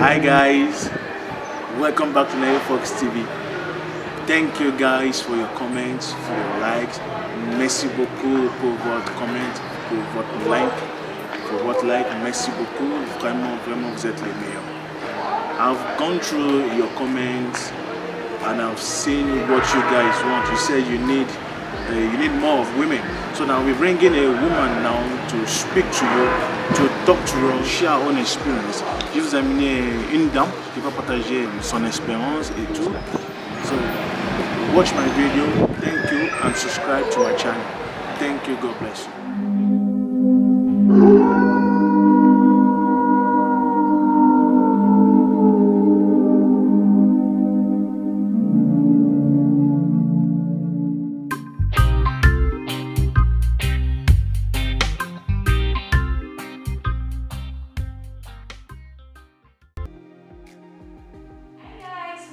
Hi guys, welcome back to Neo Fox TV. Thank you guys for your comments, for your likes. Merci beaucoup pour votre comment, pour votre like, merci beaucoup. Vraiment, vous êtes les meilleurs. I've gone through your comments and I've seen what you guys want. You said you need more of women. So now we're bringing a woman now to speak to you, to talk to you, share her own experience. Je vous ai amené une dame qui va partager son expérience et tout. So watch my video. Thank you and subscribe to my channel. Thank you. God bless you.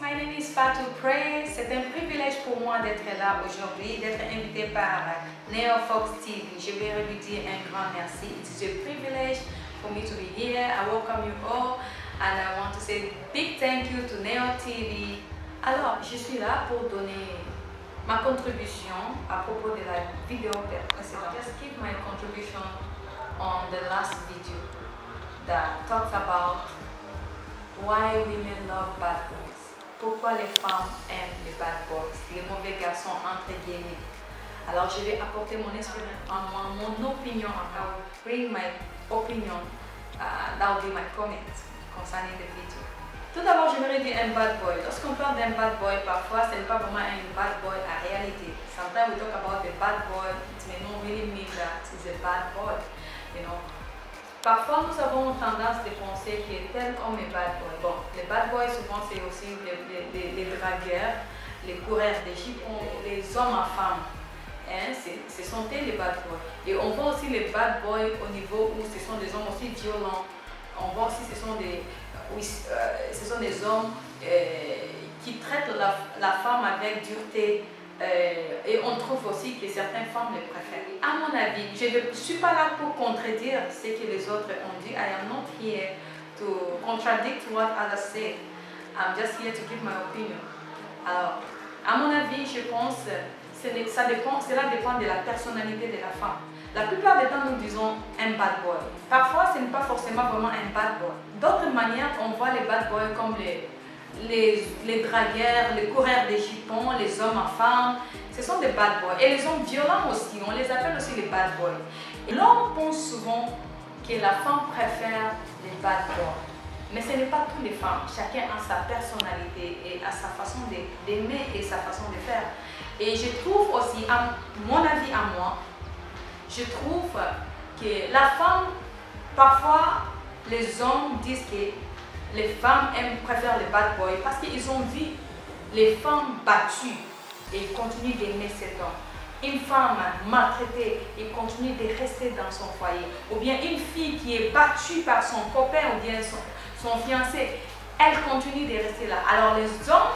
My name is Fatou Prey. C'est un privilège pour moi d'être là aujourd'hui, d'être invité par Neo Fox TV. Je vais lui dire un grand merci. It is a privilege for me to be here. I welcome you all and I want to say big thank you to Neo TV. Alors, je suis là pour donner ma contribution à propos de la vidéo précédente. Just give my contribution on the last video that talks about why women love bad boys. Pourquoi les femmes aiment les bad boys, les mauvais garçons entre guillemets. Alors je vais apporter mon expérience en moi, mon opinion. I will bring my opinion. That will be my comment concerning the video. Tout d'abord, j'aimerais dire un bad boy. Lorsqu'on parle d'un bad boy, parfois ce n'est pas vraiment un bad boy en réalité. Sometimes we talk about the bad boy, it may not really mean that it's a bad boy. You know. Parfois, nous avons tendance de penser que tel homme est bad boy. Bon, les bad boys, souvent, c'est aussi les dragueurs, les coureurs des jupons, les hommes à femmes. Hein, ce sont les bad boys. Et on voit aussi les bad boys au niveau où ce sont des hommes aussi violents. On voit aussi ce sont des hommes qui traitent la femme avec dureté. Et on trouve aussi que certaines femmes les préfèrent. À mon avis, je ne suis pas là pour contredire ce que les autres ont dit. I am not here to contradict what others say. I'm just here to give my opinion. Alors, à mon avis, je pense que cela dépend de la personnalité de la femme. La plupart du temps, nous disons un bad boy. Parfois, ce n'est pas forcément vraiment un bad boy. D'autres manières, on voit les bad boys comme les dragueurs, les coureurs des jupons, les hommes à femmes, ce sont des bad boys. Et les hommes violents aussi, on les appelle aussi les bad boys. Et l'homme pense souvent que la femme préfère les bad boys. Mais ce n'est pas toutes les femmes. Chacun a sa personnalité et a sa façon d'aimer et sa façon de faire. Et je trouve aussi, à mon avis à moi, je trouve que la femme, parfois les hommes disent que les femmes préfèrent les bad boys parce qu'ils ont vu les femmes battues et ils continuent d'aimer cet homme. Une femme maltraitée et continue de rester dans son foyer. Ou bien une fille qui est battue par son copain ou bien son fiancé, elle continue de rester là. Alors les hommes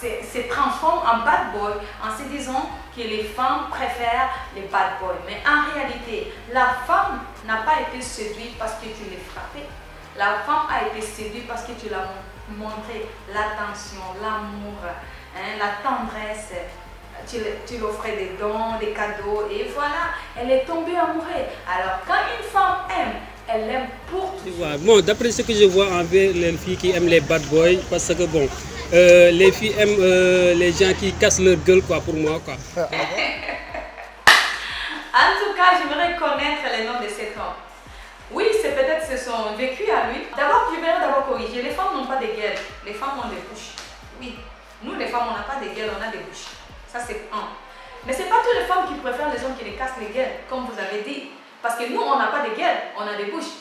se transforment en bad boy en se disant que les femmes préfèrent les bad boys. Mais en réalité, la femme n'a pas été séduite parce que tu l'as frappée. La femme a été séduite parce que tu l'as montré l'attention, l'amour, hein, la tendresse. Tu lui offrais des dons, des cadeaux et voilà, elle est tombée amoureuse. Alors quand une femme aime, elle aime pour tout. Bon, d'après ce que je vois envers les filles qui aiment les bad boys, parce que bon, les filles aiment les gens qui cassent leur gueule quoi, pour moi quoi. En tout cas, j'aimerais connaître les noms de cet homme. Oui, c'est peut-être son vécu à lui. D'abord, je vais d'abord corriger. Les femmes n'ont pas de gueule. Les femmes ont des bouches. Oui, nous les femmes, on n'a pas de gueule, on a des bouches. Ça, c'est un. Mais ce n'est pas toutes les femmes qui préfèrent les hommes qui les cassent les gueules, comme vous avez dit. Parce que nous, on n'a pas de gueule, on a des bouches.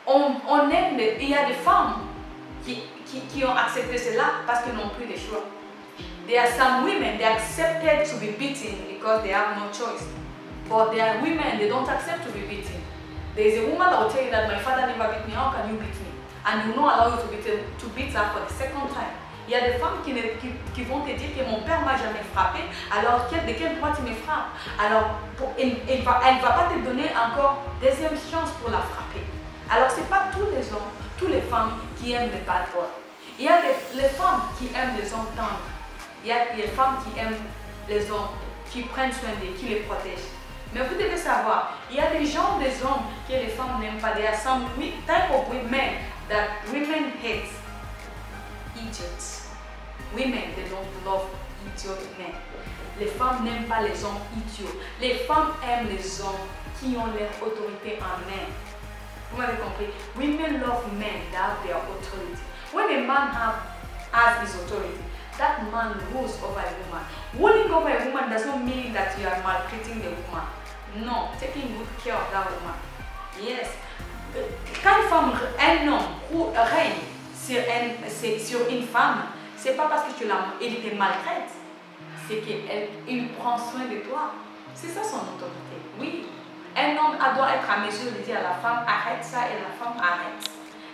On aime, il y a des femmes qui ont accepté cela parce qu'ils n'ont plus de choix. There are some women, they accepted to be beaten because they have no choice. But there are women, they don't accept to be beaten. There is a woman that will tell you that my father never beat me, how can you beat me? And he will not allow you to beat her for the second time. Il y a des femmes qui vont te dire que mon père m'a jamais frappé, alors de quel droit tu me frappes? Alors elle va pas te donner encore deuxième chance pour la frapper. Alors c'est pas tous les hommes, toutes les femmes qui aiment les bad boys. Il y a les femmes qui aiment les hommes tendres. Il y a les femmes qui aiment les hommes qui prennent soin d'eux, qui les protègent. Mais vous devez savoir, il y a des gens, des hommes que les femmes n'aiment pas. There are some type of women that women hate. Idiots. Women, they don't love idiot men. Les femmes n'aiment pas les hommes idiots. Les femmes aiment les hommes qui ont leur autorité en main. Vous m'avez compris? Women love men that have their authority. When a man has his authority, that man rules over a woman. Ruling over a woman does not mean that you are maltreating the woman. No, taking good care of that woman. Yes. Quand un homme règne sur une femme, c'est pas parce que il te maltraite, c'est qu'il prend soin de toi. C'est ça son autorité. Oui. Un homme doit être à mesure de dire à la femme arrête ça et la femme arrête.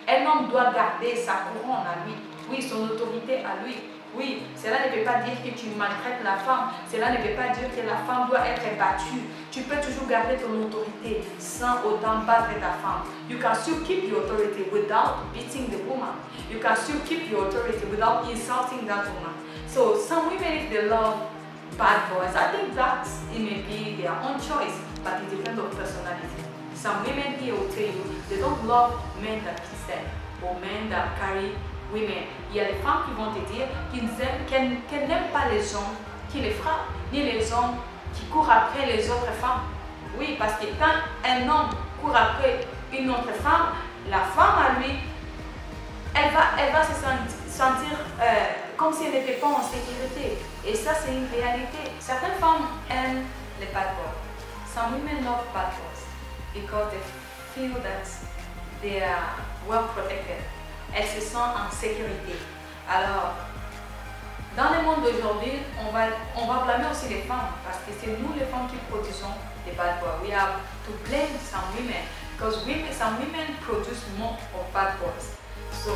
Un homme doit garder sa couronne à lui. Oui, son autorité à lui. Oui, cela ne veut pas dire que tu maltraites la femme. Cela ne veut pas dire que la femme doit être battue. Tu peux toujours garder ton autorité sans autant battre ta femme. You can still keep your authority without beating the woman. You can still keep your authority without insulting that woman. So some women, if they love bad boys, I think that it may be their own choice, but it depends on personality. Some women here will tell you they don't love men that kiss them or men that carry women. Il y a des femmes qui vont te dire qu'elles n'aiment pas les hommes qui les frappent, ni les hommes qui courent après les autres femmes. Oui, parce que quand un homme court après une autre femme, la femme à lui, elle va se sentir comme si elle n'était pas en sécurité. Et ça, c'est une réalité. Certaines femmes aiment les bad boys. Some women love bad boys because they feel that they are well protected. Elles se sentent en sécurité. Alors, dans le monde d'aujourd'hui, on va blâmer aussi les femmes parce que c'est nous les femmes qui produisons les bad boys. We have to blame some women because some women produce more of bad boys. So,